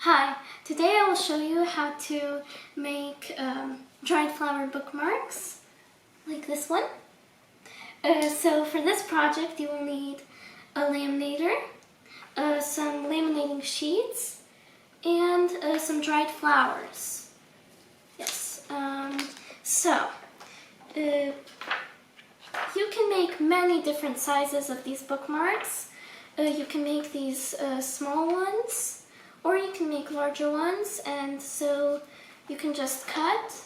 Hi, today I will show you how to make dried flower bookmarks, like this one. So for this project you will need a laminator, some laminating sheets, and some dried flowers. Yes, you can make many different sizes of these bookmarks. You can make these small ones, or you can make larger ones, and so you can just cut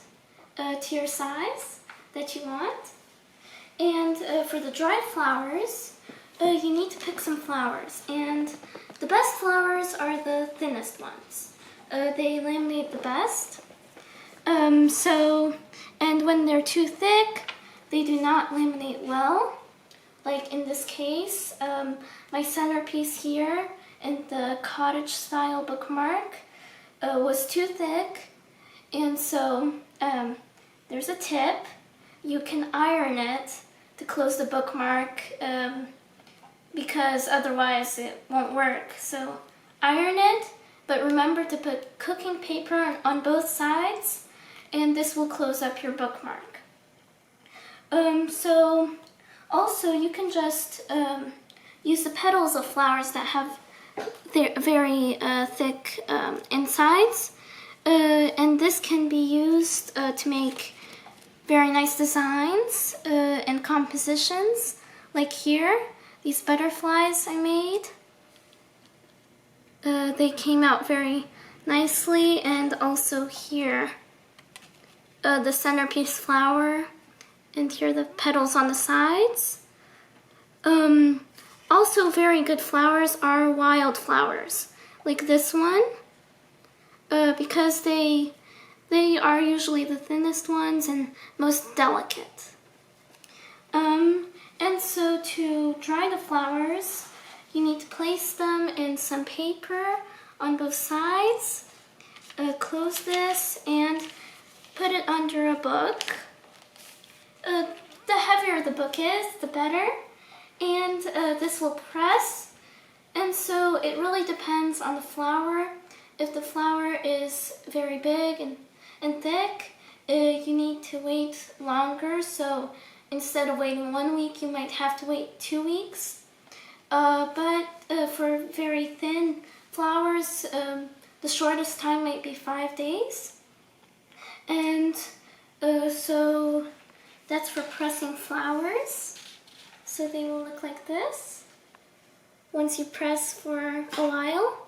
to your size that you want. And for the dried flowers, you need to pick some flowers, and the best flowers are the thinnest ones. They laminate the best. And when they're too thick, they do not laminate well. Like in this case, my centerpiece here in the cottage style bookmark was too thick, and so there's a tip. You can iron it to close the bookmark because otherwise it won't work. So iron it, but remember to put cooking paper on both sides, and this will close up your bookmark. So also you can just use the petals of flowers that have very thick insides, and this can be used to make very nice designs and compositions. Like here, these butterflies I made. They came out very nicely, and also here the centerpiece flower, and here the petals on the sides. Also very good flowers are wild flowers, like this one, because they are usually the thinnest ones and most delicate. And so to dry the flowers, you need to place them in some paper on both sides, close this, and put it under a book. The heavier the book is, the better. And this will press, and so it really depends on the flower. If the flower is very big and thick, you need to wait longer. So instead of waiting 1 week, you might have to wait 2 weeks. But for very thin flowers, the shortest time might be 5 days. And so that's for pressing flowers. So they will look like this once you press for a while.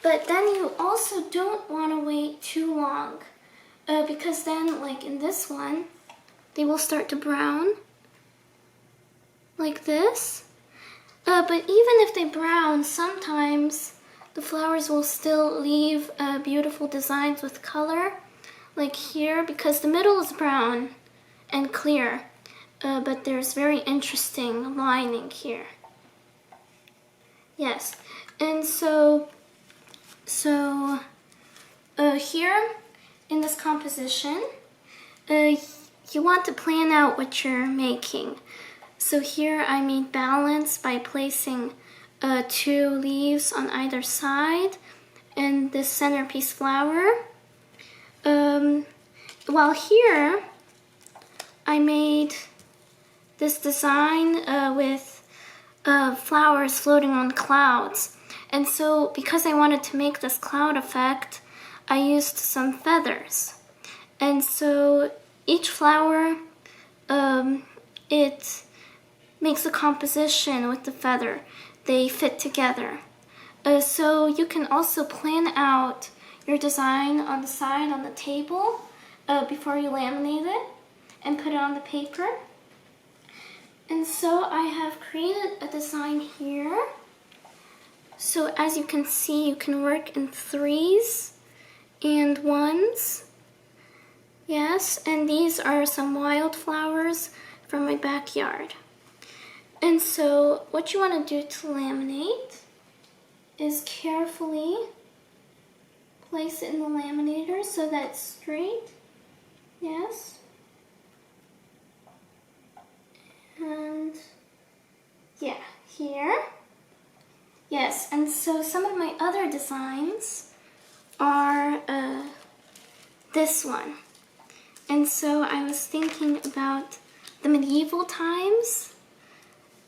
But then you also don't want to wait too long because then, like in this one, they will start to brown like this. But even if they brown, sometimes the flowers will still leave beautiful designs with color, like here, because the middle is brown and clear. But there's very interesting lining here. Yes, and so here in this composition, you want to plan out what you're making. So here I made balance by placing 2 leaves on either side and this centerpiece flower. While here I made this design with flowers floating on clouds. And so because I wanted to make this cloud effect, I used some feathers. And so each flower, it makes a composition with the feather. They fit together. So you can also plan out your design on the side on the table before you laminate it and put it on the paper. And so I have created a design here. So as you can see, you can work in 3s and 1s. Yes, and these are some wildflowers from my backyard. And so what you want to do to laminate is carefully place it in the laminator so that it's straight. Yes. And yeah, here. Yes, and so some of my other designs are this one. And so I was thinking about the medieval times,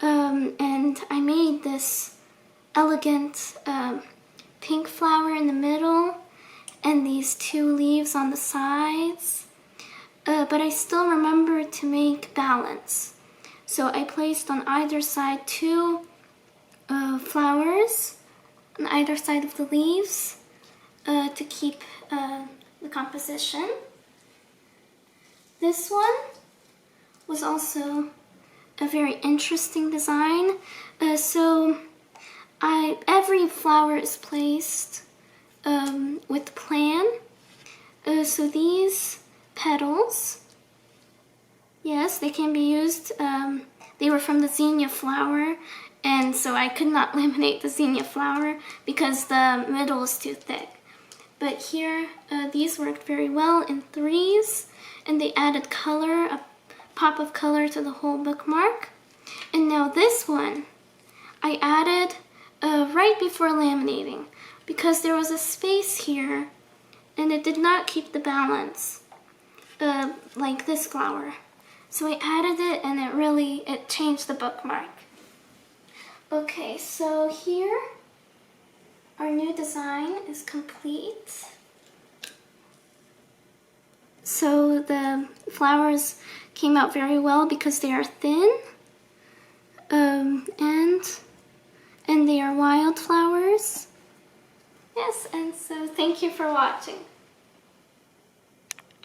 and I made this elegant pink flower in the middle and these 2 leaves on the sides, but I still remembered to make balance. So I placed on either side 2 flowers on either side of the leaves to keep the composition. This one was also a very interesting design. So every flower is placed with plan. So these petals, yes, they can be used. They were from the zinnia flower, and so I could not laminate the zinnia flower because the middle is too thick. But here, these worked very well in 3s, and they added color, a pop of color to the whole bookmark. And now this one, I added right before laminating because there was a space here and it did not keep the balance like this flower. So I added it and it changed the bookmark. Okay, so here our new design is complete. So the flowers came out very well because they are thin, and they are wildflowers. Yes, and so thank you for watching.